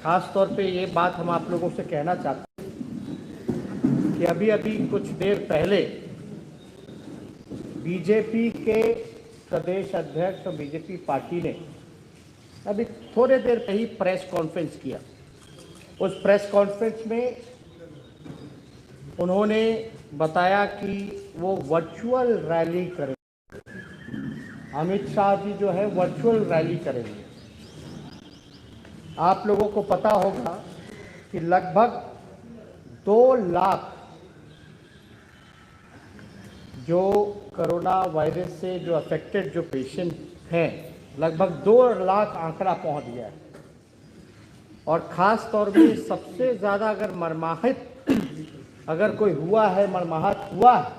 खास तौर पे ये बात हम आप लोगों से कहना चाहते हैं कि अभी अभी कुछ देर पहले बीजेपी के प्रदेश अध्यक्ष और बीजेपी पार्टी ने अभी थोड़े देर पहले ही प्रेस कॉन्फ्रेंस किया। उस प्रेस कॉन्फ्रेंस में उन्होंने बताया कि वो वर्चुअल रैली करेंगे। अमित शाह जी जो है वर्चुअल रैली करेंगे। आप लोगों को पता होगा कि लगभग 2 लाख जो कोरोना वायरस से जो अफेक्टेड जो पेशेंट हैं, लगभग 2 लाख आंकड़ा पहुंच गया है। और ख़ास तौर पे सबसे ज़्यादा अगर मरमाहत अगर कोई हुआ है, मरमाहत हुआ है,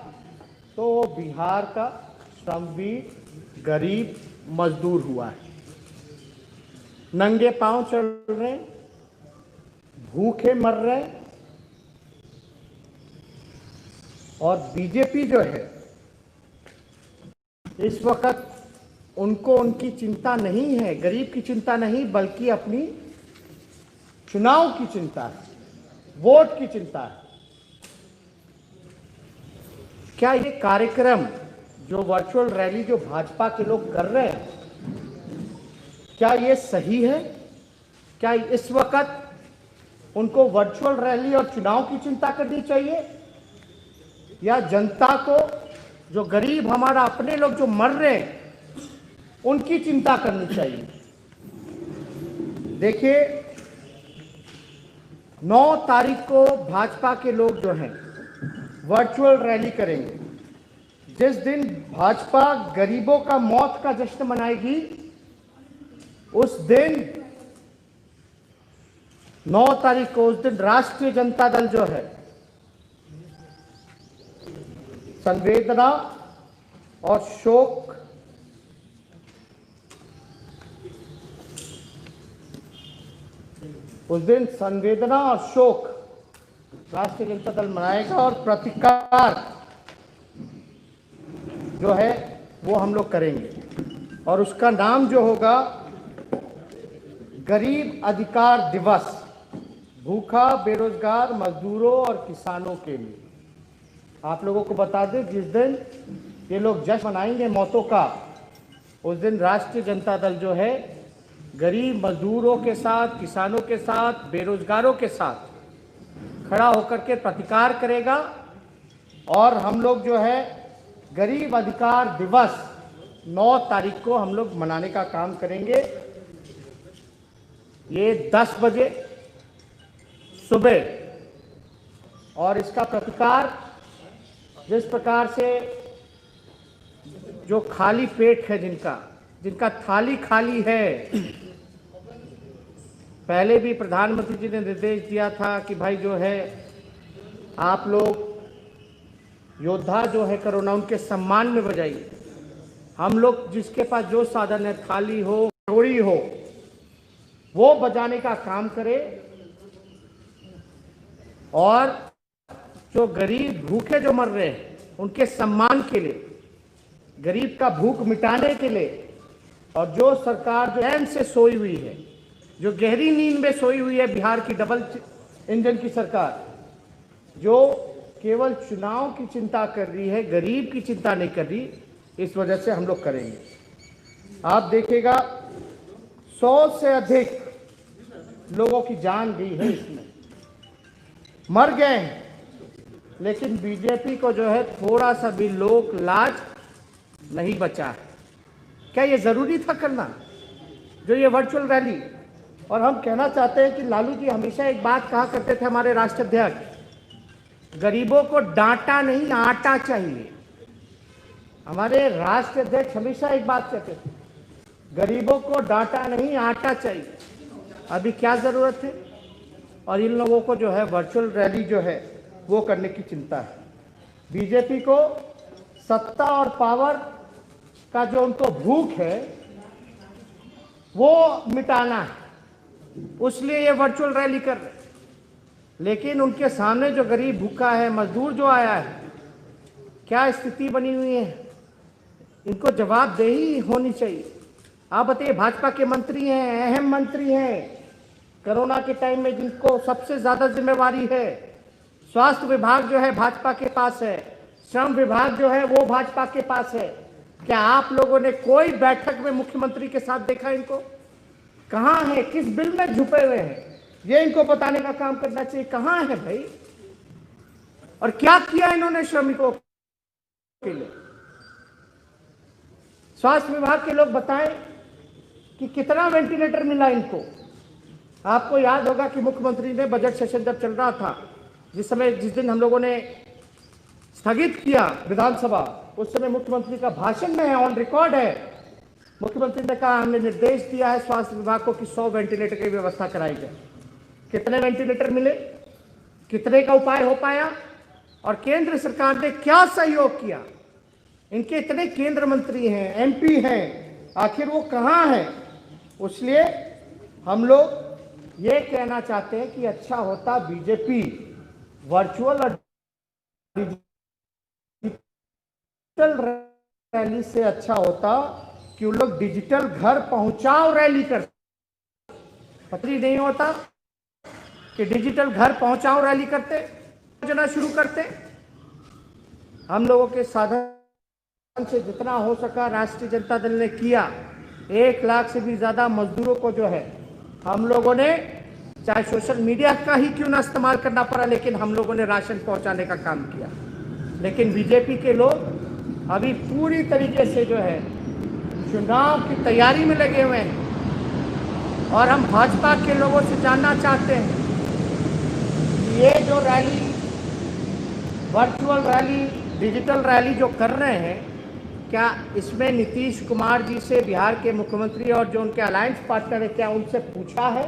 तो वो बिहार का श्रमजीवी गरीब मजदूर हुआ है। नंगे पांव चल रहे, भूखे मर रहे। और बीजेपी जो है इस वक्त उनको उनकी चिंता नहीं है, गरीब की चिंता नहीं, बल्कि अपनी चुनाव की चिंता है, वोट की चिंता है। क्या ये कार्यक्रम जो वर्चुअल रैली जो भाजपा के लोग कर रहे हैं, क्या ये सही है? क्या इस वक्त उनको वर्चुअल रैली और चुनाव की चिंता करनी चाहिए, या जनता को, जो गरीब हमारा अपने लोग जो मर रहे हैं, उनकी चिंता करनी चाहिए? देखिए, 9 तारीख को भाजपा के लोग जो हैं वर्चुअल रैली करेंगे। जिस दिन भाजपा गरीबों का मौत का जश्न मनाएगी, उस दिन 9 तारीख को, उस दिन राष्ट्रीय जनता दल जो है संवेदना और शोक उस दिन संवेदना और शोक राष्ट्रीय जनता दल मनाएगा, और प्रतिकार जो है वो हम लोग करेंगे। और उसका नाम जो होगा गरीब अधिकार दिवस, भूखा बेरोजगार मजदूरों और किसानों के लिए। आप लोगों को बता दें, जिस दिन ये लोग जश्न मनाएंगे मौतों का, उस दिन राष्ट्रीय जनता दल जो है गरीब मजदूरों के साथ, किसानों के साथ, बेरोजगारों के साथ खड़ा होकर के प्रतिकार करेगा। और हम लोग जो है गरीब अधिकार दिवस 9 तारीख को हम लोग मनाने का काम करेंगे। ये 10 बजे सुबह, और इसका प्रतिकार जिस प्रकार से जो खाली पेट है, जिनका थाली खाली है, पहले भी प्रधानमंत्री जी ने निर्देश दिया था कि भाई जो है आप लोग योद्धा जो है कोरोना, उनके सम्मान में बजाइए। हम लोग जिसके पास जो साधन है, थाली हो, कटोरी हो, वो बजाने का काम करे। और जो गरीब भूखे जो मर रहे हैं, उनके सम्मान के लिए, गरीब का भूख मिटाने के लिए, और जो सरकार जो चैन से सोई हुई है, जो गहरी नींद में सोई हुई है, बिहार की डबल इंजन की सरकार, जो केवल चुनाव की चिंता कर रही है, गरीब की चिंता नहीं कर रही, इस वजह से हम लोग करेंगे। आप देखिएगा 100 से अधिक लोगों की जान गई है, इसमें मर गए हैं। लेकिन बीजेपी को जो है थोड़ा सा भी लोक लाज नहीं बचा है। क्या ये जरूरी था करना, जो ये वर्चुअल रैली? और हम कहना चाहते हैं कि लालू जी हमेशा एक बात कहा करते थे, हमारे राष्ट्राध्यक्ष, गरीबों को डांटा नहीं आटा चाहिए। हमारे राष्ट्राध्यक्ष हमेशा एक बात कहते थे, गरीबों को डांटा नहीं आटा चाहिए। अभी क्या जरूरत है? और इन लोगों को जो है वर्चुअल रैली जो है वो करने की चिंता है। बीजेपी को सत्ता और पावर का जो उनको भूख है वो मिटाना है, उसलिए ये वर्चुअल रैली कर रहे हैं। लेकिन उनके सामने जो गरीब भूखा है, मजदूर जो आया है, क्या स्थिति बनी हुई है, इनको जवाबदेही होनी चाहिए। आप बताइए, भाजपा के मंत्री हैं, अहम मंत्री हैं, कोरोना के टाइम में जिनको सबसे ज्यादा जिम्मेवारी है, स्वास्थ्य विभाग जो है भाजपा के पास है, श्रम विभाग जो है वो भाजपा के पास है। क्या आप लोगों ने कोई बैठक में मुख्यमंत्री के साथ देखा इनको? कहां है, किस बिल में छुपे हुए हैं, ये इनको बताने का काम करना चाहिए। कहां है भाई? और क्या किया इन्होंने श्रमिकों के लिए? स्वास्थ्य विभाग के लोग बताएं कि कितना वेंटिलेटर मिला इनको। आपको याद होगा कि मुख्यमंत्री ने बजट सेशन जब चल रहा था, जिस दिन हम लोगों ने स्थगित किया विधानसभा, उस समय मुख्यमंत्री का भाषण में है, ऑन रिकॉर्ड है, मुख्यमंत्री ने कहा हमने निर्देश दिया है स्वास्थ्य विभाग को कि 100 वेंटिलेटर की व्यवस्था कराई जाए। कितने वेंटिलेटर मिले? कितने का उपाय हो पाया? और केंद्र सरकार ने क्या सहयोग किया? इनके इतने केंद्र मंत्री हैं, एमपी हैं, आखिर वो कहां हैं? इसलिए हम लोग ये कहना चाहते हैं कि अच्छा होता बीजेपी वर्चुअल और डिजिटल रैली से अच्छा होता कि उन लोग डिजिटल घर पहुंचाओ रैली कर। पता नहीं होता कि डिजिटल घर पहुंचाओ रैली करते, योजना शुरू करते। हम लोगों के साधन से जितना हो सका राष्ट्रीय जनता दल ने किया। 1 लाख से भी ज्यादा मजदूरों को जो है हम लोगों ने, चाहे सोशल मीडिया का ही क्यों ना इस्तेमाल करना पड़ा, लेकिन हम लोगों ने राशन पहुंचाने का काम किया। लेकिन बीजेपी के लोग अभी पूरी तरीके से जो है चुनाव की तैयारी में लगे हुए हैं। और हम भाजपा के लोगों से जानना चाहते हैं कि ये जो rally, virtual rally, digital rally जो कर रहे हैं, क्या इसमें नीतीश कुमार जी से, बिहार के मुख्यमंत्री और जो उनके अलायंस पार्टनर है, क्या उनसे पूछा है?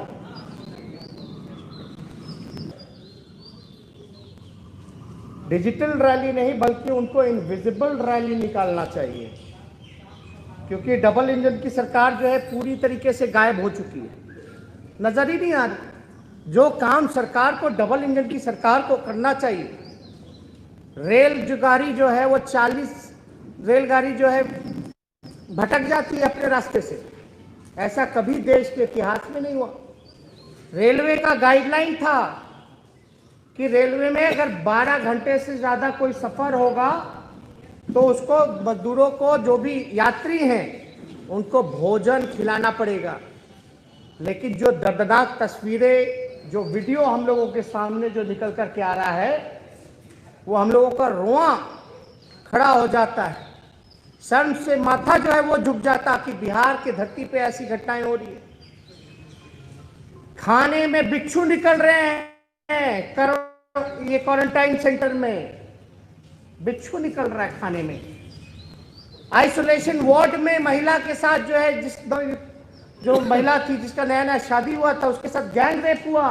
डिजिटल रैली नहीं बल्कि उनको इनविजिबल रैली निकालना चाहिए, क्योंकि डबल इंजन की सरकार जो है पूरी तरीके से गायब हो चुकी है, नजर ही नहीं आ रही। जो काम सरकार को, डबल इंजन की सरकार को करना चाहिए, रेलगाड़ी जो है वो 40 रेलगाड़ी जो है भटक जाती है अपने रास्ते से। ऐसा कभी देश के इतिहास में नहीं हुआ। रेलवे का गाइडलाइन था कि रेलवे में अगर 12 घंटे से ज्यादा कोई सफर होगा तो उसको, मजदूरों को, जो भी यात्री हैं उनको भोजन खिलाना पड़ेगा। लेकिन जो दर्दनाक तस्वीरें, जो वीडियो हम लोगों के सामने जो निकल कर के आ रहा है, वो हम लोगों का रोआ खड़ा हो जाता है, शर्म से माथा जो है वो झुक जाता कि बिहार की धरती पे ऐसी घटनाएं हो रही है। खाने में बिच्छू निकल रहे हैं, ये क्वारंटाइन सेंटर में बिच्छू निकल रहा है खाने में। आइसोलेशन वार्ड में महिला के साथ जो है, जो महिला थी जिसका नया नया शादी हुआ था, उसके साथ गैंग रेप हुआ।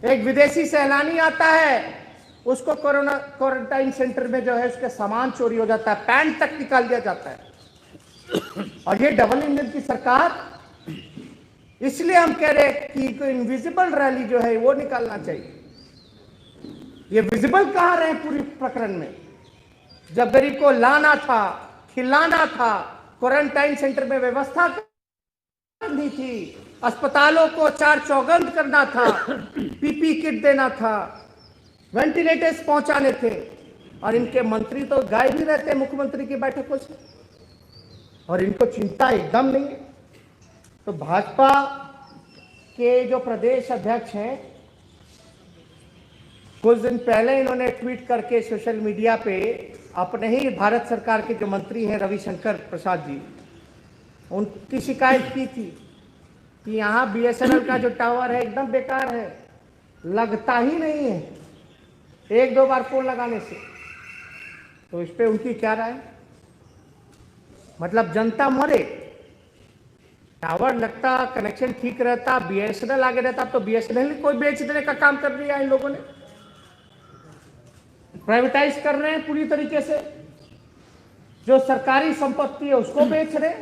एक विदेशी सैलानी आता है, उसको क्वारंटाइन सेंटर में जो है उसका सामान चोरी हो जाता है, पैंट तक निकाल दिया जाता है। और ये डबल इंजन की सरकार, इसलिए हम कह रहे हैं कि कोई इनविजिबल रैली जो है वो निकालना चाहिए। ये विजिबल कहां रहे पूरी प्रकरण में? जब गरीब को लाना था, खिलाना था, क्वारंटाइन सेंटर में व्यवस्था करनी थी, अस्पतालों को 4 चौबंद करना था, पीपी किट देना था, वेंटिलेटर्स पहुंचाने थे, और इनके मंत्री तो गायब ही रहते हैं मुख्यमंत्री की बैठकों से, और इनको चिंता एकदम नहीं है। तो भाजपा के जो प्रदेश अध्यक्ष हैं, कुछ दिन पहले इन्होंने ट्वीट करके सोशल मीडिया पे अपने ही भारत सरकार के जो मंत्री हैं रविशंकर प्रसाद जी, उनकी शिकायत की थी कि यहाँ बीएसएनएल का जो टावर है एकदम बेकार है, लगता ही नहीं है 1-2 बार फोन लगाने से। तो इस पे उनकी क्या राय? मतलब जनता मरे, टावर लगता, कनेक्शन ठीक रहता, बीएसएनएल आगे रहता, अब तो बीएसएनएल कोई बेच देने का काम कर दिया इन लोगों ने, प्राइवेटाइज कर रहे हैं पूरी तरीके से, जो सरकारी संपत्ति है उसको बेच रहे,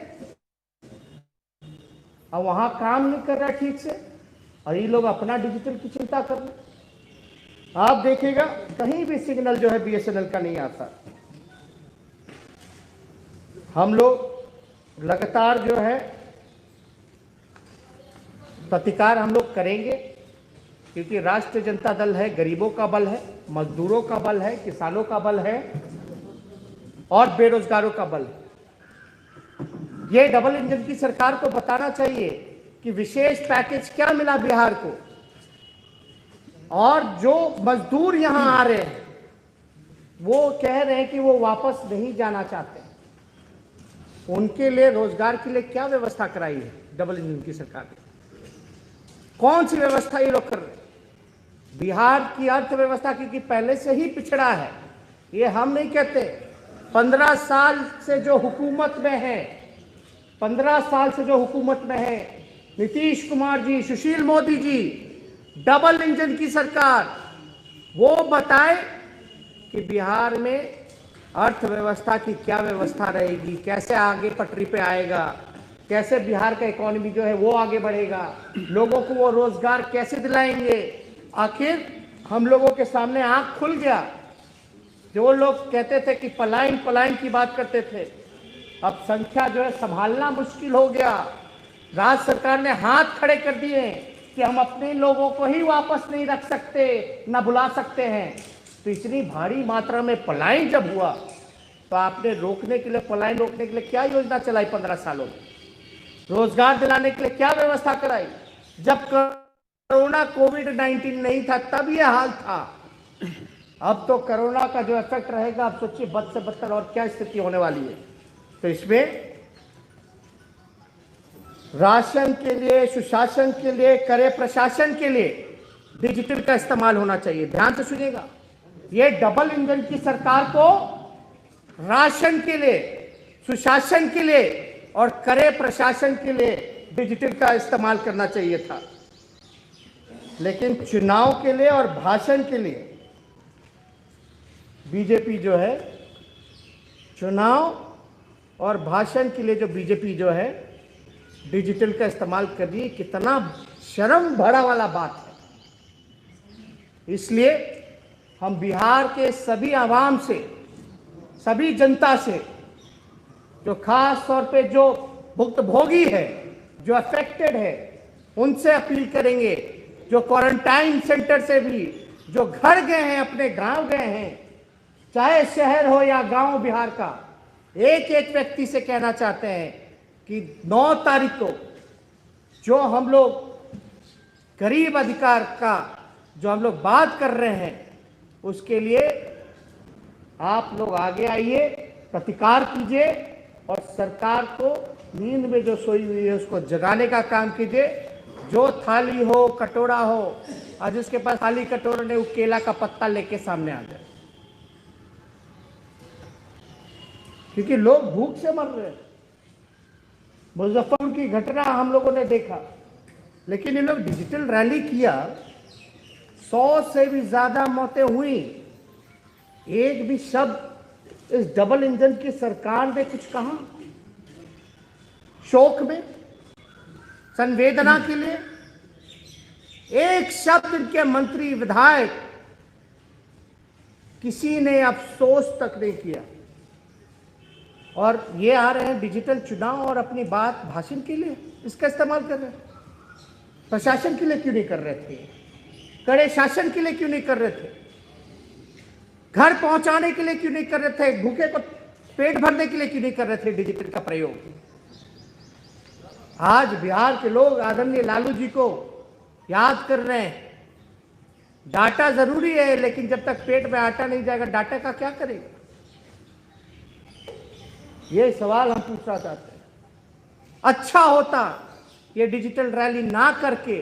और वहां काम नहीं कर रहा ठीक से, और ये लोग अपना डिजिटल की चिंता कर रहे। आप देखिएगा कहीं भी सिग्नल जो है बीएसएनएल का नहीं आता। हम लोग लगातार जो है प्रतिकार हम लोग करेंगे, क्योंकि राष्ट्रीय जनता दल है, गरीबों का बल है, मजदूरों का बल है, किसानों का बल है और बेरोजगारों का बल है। ये डबल इंजन की सरकार को बताना चाहिए कि विशेष पैकेज क्या मिला बिहार को, और जो मजदूर यहां आ रहे हैं वो कह रहे हैं कि वो वापस नहीं जाना चाहते, उनके लिए रोजगार के लिए क्या व्यवस्था कराई है डबल इंजन की सरकार ने? कौन सी व्यवस्था ये लोग कर रहे हैं? बिहार की अर्थव्यवस्था क्योंकि पहले से ही पिछड़ा है, ये हम नहीं कहते। 15 साल से जो हुकूमत में है, 15 साल से जो हुकूमत में है, नीतीश कुमार जी, सुशील मोदी जी, डबल इंजन की सरकार, वो बताए कि बिहार में अर्थव्यवस्था की क्या व्यवस्था रहेगी, कैसे आगे पटरी पे आएगा, कैसे बिहार का इकोनॉमी जो है वो आगे बढ़ेगा, लोगों को वो रोजगार कैसे दिलाएंगे। आखिर हम लोगों के सामने आंख खुल गया। जो लोग कहते थे कि पलायन पलायन की बात करते थे, अब संख्या जो है संभालना मुश्किल हो गया। राज्य सरकार ने हाथ खड़े कर दिए कि हम अपने लोगों को ही वापस नहीं रख सकते, न बुला सकते हैं। तो इतनी भारी मात्रा में पलायन जब हुआ तो आपने रोकने के लिए, पलायन रोकने के लिए क्या योजना चलाई 15 सालों में? रोजगार दिलाने के लिए क्या व्यवस्था कराई? जब कोरोना कोविड-19 नहीं था तब यह हाल था। अब तो कोरोना का जो इफेक्ट रहेगा, अब सोचिए बद से बदतर और क्या स्थिति होने वाली है। तो इसमें राशन के लिए, सुशासन के लिए, करे प्रशासन के लिए डिजिटल का इस्तेमाल होना चाहिए। ध्यान से सुनिएगा, ये डबल इंजन की सरकार को राशन के लिए, सुशासन के लिए और करे प्रशासन के लिए डिजिटल का इस्तेमाल करना चाहिए था। लेकिन चुनाव के लिए और भाषण के लिए बीजेपी जो है, चुनाव और भाषण के लिए जो बीजेपी जो है डिजिटल का इस्तेमाल कर रही है, कितना शर्म भरा वाला बात है। इसलिए हम बिहार के सभी आवाम से, सभी जनता से, जो खास तौर पे जो भुक्तभोगी है, जो अफेक्टेड है, उनसे अपील करेंगे, जो क्वारंटाइन सेंटर से भी जो घर गए हैं, अपने गांव गए हैं, चाहे शहर हो या गांव बिहार का, एक एक व्यक्ति से कहना चाहते हैं कि 9 तारीख को जो हम लोग गरीब अधिकार का जो हम लोग बात कर रहे हैं, उसके लिए आप लोग आगे आइए, प्रतिकार कीजिए और सरकार को नींद में जो सोई हुई है उसको जगाने का काम कीजिए। जो थाली हो, कटोरा हो, आज उसके पास थाली कटोरा ने, वो केला का पत्ता लेके सामने आ जाए, क्योंकि लोग भूख से मर रहे हैं। मुजफ्फरपुर की घटना हम लोगों ने देखा, लेकिन ये लोग डिजिटल रैली किया, 100 से भी ज्यादा मौतें हुई, एक भी शब्द इस डबल इंजन की सरकार ने कुछ कहा शोक में, संवेदना के लिए? एक शब्द इनके मंत्री, विधायक, किसी ने अफसोस तक नहीं किया। और ये आ रहे हैं डिजिटल चुनाव और अपनी बात, भाषण के लिए इसका इस्तेमाल कर रहे हैं। प्रशासन के लिए क्यों नहीं कर रहे थे? कड़े शासन के लिए क्यों नहीं कर रहे थे? घर पहुंचाने के लिए क्यों नहीं कर रहे थे? भूखे को पेट भरने के लिए क्यों नहीं कर रहे थे डिजिटल का प्रयोग? आज बिहार के लोग आदरणीय लालू जी को याद कर रहे हैं। डाटा जरूरी है, लेकिन जब तक पेट में आटा नहीं जाएगा, डाटा का क्या करेगा? ये सवाल हम पूछना चाहते हैं। अच्छा होता ये डिजिटल रैली ना करके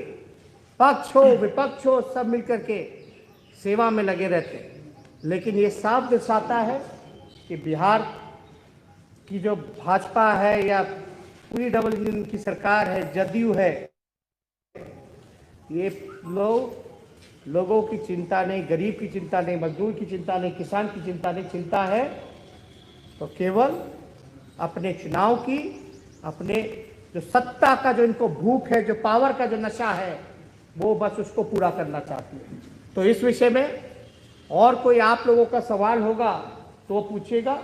पक्ष हो विपक्ष हो सब मिलकर के सेवा में लगे रहते, लेकिन ये साफ दर्शाता है कि बिहार की जो भाजपा है या पूरी डबल इंजन की सरकार है, जदयू है, ये लोगों की चिंता नहीं, गरीब की चिंता नहीं, मजदूर की चिंता नहीं, किसान की चिंता नहीं, चिंता है तो केवल अपने चुनाव की, अपने जो सत्ता का जो इनको भूख है, जो पावर का जो नशा है, वो बस उसको पूरा करना चाहती है। तो इस विषय में और कोई आप लोगों का सवाल होगा तो पूछिएगा।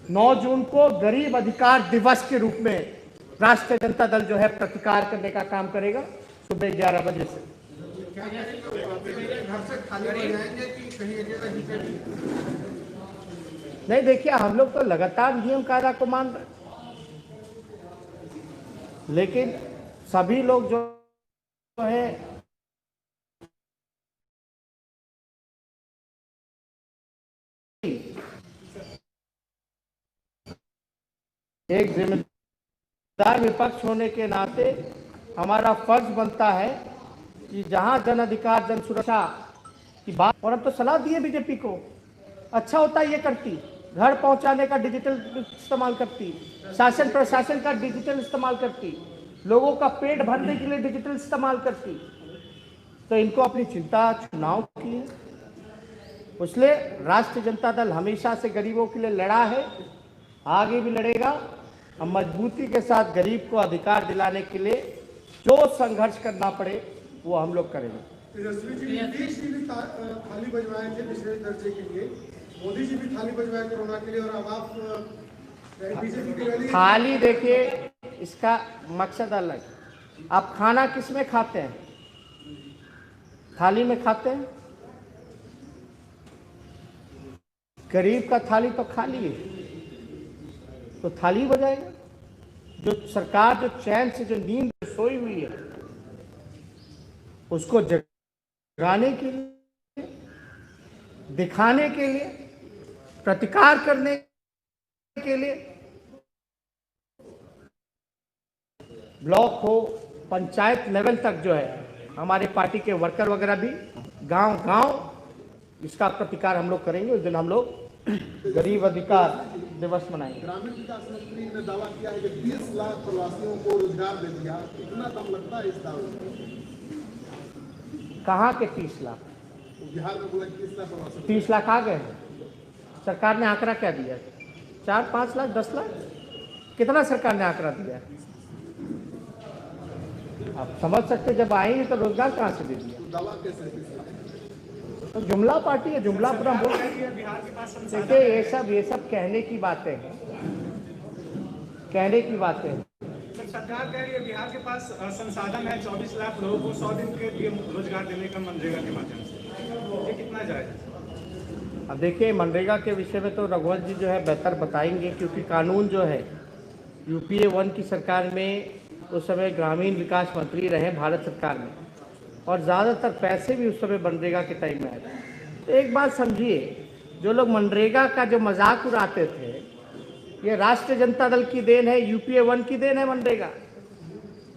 9 जून को गरीब अधिकार दिवस के रूप में राष्ट्रीय जनता दल जो है प्रतिकार करने का काम करेगा। सुबह 11 बजे से। घर से खाली हो जाएंगे कि कहीं एक जगह जीतेंगे? नहीं, देखिए हम लोग तो लगातार नियम कायदा को मान रहे, लेकिन सभी लोग जो है एक जिम्मेदार विपक्ष होने के नाते हमारा फर्ज बनता है कि जहां जन अधिकार जन सुरक्षा की बात, और अब तो सलाह दिए बीजेपी को, अच्छा होता ये करती, घर पहुंचाने का डिजिटल इस्तेमाल करती, शासन प्रशासन का डिजिटल इस्तेमाल करती, लोगों का पेट भरने के लिए डिजिटल इस्तेमाल करती। तो इनको अपनी चिंता चुनाव की है, इसलिए राष्ट्रीय जनता दल हमेशा से गरीबों के लिए लड़ा है, आगे भी लड़ेगा। हम मजबूती के साथ गरीब को अधिकार दिलाने के लिए जो संघर्ष करना पड़े वो हम लोग करेंगे। तेजस्वी जी भी थाली बजवाए थे पिछले दर्जे के लिए, मोदी जी भी थाली बजवाए कोरोना के लिए, और अब आप बीजेपी की रैली। थाली देखिए, इसका मकसद अलग। आप खाना किस में खाते हैं? थाली में खाते हैं। गरीब का थाली तो खाली है, तो थाली बजाएगा। जो सरकार जो चैन से जो नींद सोई हुई है उसको जगाने के लिए, दिखाने के लिए, प्रतिकार करने के लिए ब्लॉक हो, पंचायत लेवल तक जो है हमारे पार्टी के वर्कर वगैरह भी गांव गांव इसका प्रतिकार हम लोग करेंगे। उस दिन हम लोग गरीब अधिकार दिवस मनाएंगे। ग्रामीण विकास मंत्री ने दावा किया है कि 30 लाख प्रवासियों को रोजगार दे दिया, कितना दम लगता है इस दावे में? कहाँ के 30 लाख? बिहार में बोला 30 लाख प्रवासी। 30 लाख आ गए हैं। सरकार ने आंकड़ा क्या दिया? 4, 5 लाख, 10 लाख? कितना सरकार ने आंकड़ा दिया? आप समझ सकते, जब आएंगे तो रोजगार कहाँ से दे दिया? दावा कैसे? तो जुमला पार्टी है, जुमला पूरा बोल। देखिए ये सब कहने की बातें हैं, कहने की बातें हैं। सरकार कह रही है बिहार के पास संसाधन है 24 लाख लोगों को 100 दिन के लिए रोजगार देने का मनरेगा के माध्यम से, ये कितना जायज? अब देखिए मनरेगा के विषय में तो रघुवंश जी जो है बेहतर बताएंगे, क्योंकि कानून जो है UPA 1 की सरकार में उस समय ग्रामीण विकास मंत्री रहे भारत सरकार में, और ज़्यादातर पैसे भी उस समय मनरेगा के टाइम में आए थे। तो एक बात समझिए, जो लोग मनरेगा का जो मजाक उड़ाते थे, ये राष्ट्रीय जनता दल की देन है, UPA 1 की देन है मनरेगा।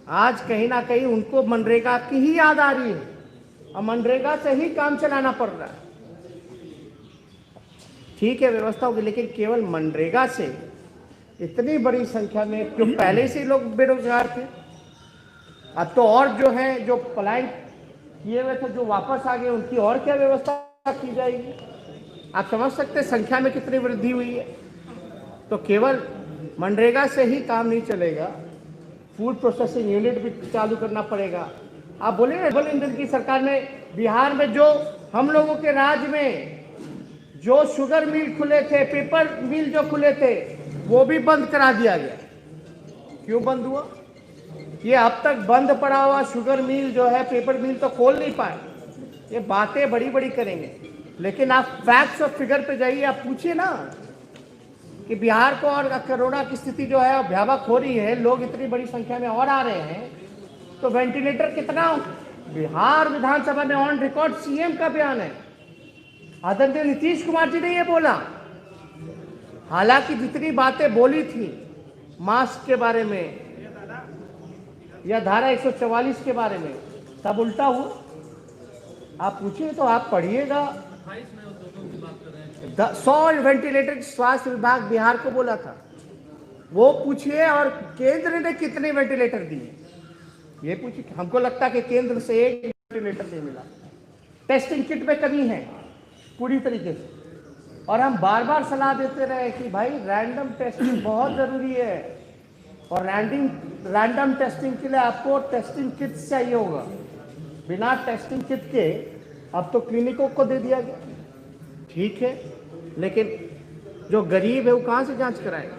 आज कहीं ना कहीं उनको मनरेगा की ही याद आ रही है और मनरेगा से ही काम चलाना पड़ रहा है। ठीक है, व्यवस्था होगी, लेकिन केवल मनरेगा से इतनी बड़ी संख्या में, जो पहले से लोग बेरोजगार थे, अब तो और जो है जो पलायन किए हुए थे जो वापस आ गए, उनकी और क्या व्यवस्था की जाएगी? आप समझ सकते संख्या में कितनी वृद्धि हुई है। तो केवल मनरेगा से ही काम नहीं चलेगा, फूड प्रोसेसिंग यूनिट भी चालू करना पड़ेगा। आप बोले डबल इंजन की सरकार ने बिहार में जो हम लोगों के राज्य में जो शुगर मिल खुले थे, पेपर मिल जो खुले थे, वो भी बंद करा दिया गया। क्यों बंद हुआ? ये अब तक बंद पड़ा हुआ शुगर मिल जो है, पेपर मिल तो खोल नहीं पाए। ये बातें बड़ी बड़ी करेंगे, लेकिन आप फैक्ट्स और फिगर पे जाइए, आप पूछिए ना कि बिहार को और कोरोना की स्थिति जो है भयावह हो रही है, लोग इतनी बड़ी संख्या में और आ रहे हैं, तो वेंटिलेटर कितना? बिहार विधानसभा में ऑन रिकॉर्ड CM का बयान है, आदरणीय नीतीश कुमार जी ने ये बोला। हालांकि जितनी बातें बोली थी मास्क के बारे में या धारा 144 के बारे में, सब उल्टा हुआ। आप पूछिए तो आप पढ़िएगा, 100 वेंटिलेटर स्वास्थ्य विभाग बिहार को बोला था, वो पूछिए। और केंद्र ने कितने वेंटिलेटर दिए ये पूछिए। हमको लगता है कि केंद्र से एक वेंटिलेटर नहीं मिला। टेस्टिंग किट में कमी है पूरी तरीके से, और हम बार बार सलाह देते रहे कि भाई रैंडम टेस्टिंग बहुत ज़रूरी है, और रैंडम टेस्टिंग के लिए आपको टेस्टिंग किट चाहिए होगा। बिना टेस्टिंग किट के अब तो क्लिनिकों को दे दिया गया। ठीक है, लेकिन जो गरीब है वो कहाँ से जांच कराएगा?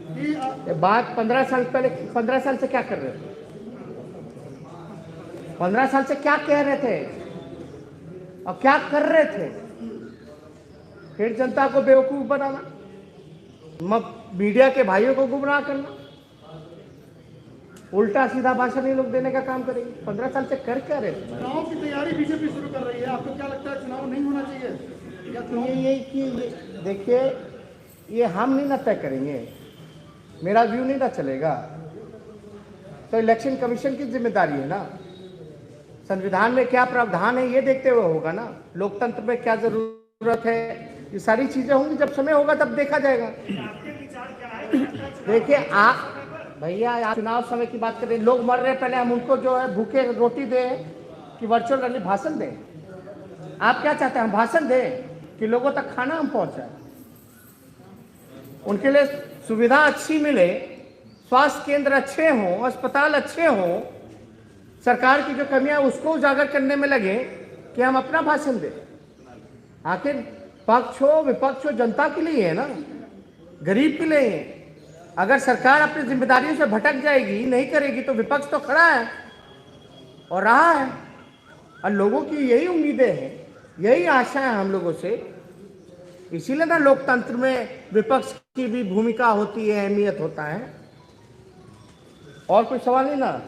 कि ये बात 15 साल पहले, 15 साल से क्या कर रहे थे? 15 साल से क्या कह रहे थे और क्या कर रहे थे? फिर जनता को बेवकूफ बनाना, मीडिया के भाइयों को गुमराह करना, उल्टा सीधा भाषण ये लोग देने का काम करेंगे। 15 साल से कर क्या रहे थे? चुनाव की तैयारी बीजेपी शुरू कर रही है, आपको क्या लगता है चुनाव नहीं होना चाहिए या चुनाव? ये देखिए, ये हम नहीं ना तय करेंगे, मेरा व्यू नहीं ना चलेगा, तो इलेक्शन कमीशन की जिम्मेदारी है ना। संविधान में क्या प्रावधान है ये देखते हुए होगा ना, लोकतंत्र में क्या जरूरत है, ये सारी चीजें होंगी, जब समय होगा तब देखा जाएगा। देखिए आप भैया, आप चुनाव समय की बात करें, लोग मर रहे हैं, पहले हम उनको जो है भूखे रोटी दें कि वर्चुअल रैली भाषण दें? आप क्या चाहते हैं, हम भाषण दें कि लोगों तक खाना हम पहुंचाएं? उनके लिए सुविधा अच्छी मिले, स्वास्थ्य केंद्र अच्छे हों, अस्पताल अच्छे हों, सरकार की जो कमियां उसको उजागर करने में लगे कि हम अपना भाषण दें। आखिर पक्ष हो विपक्ष हो जनता के लिए है ना, गरीब के लिए है। अगर सरकार अपनी जिम्मेदारियों से भटक जाएगी, नहीं करेगी, तो विपक्ष तो खड़ा है और रहा है, और लोगों की यही उम्मीदें हैं, यही आशा है हम लोगों से। इसीलिए ना लोकतंत्र में विपक्ष की भी भूमिका होती है, अहमियत होता है। और कोई सवाल नहीं ना?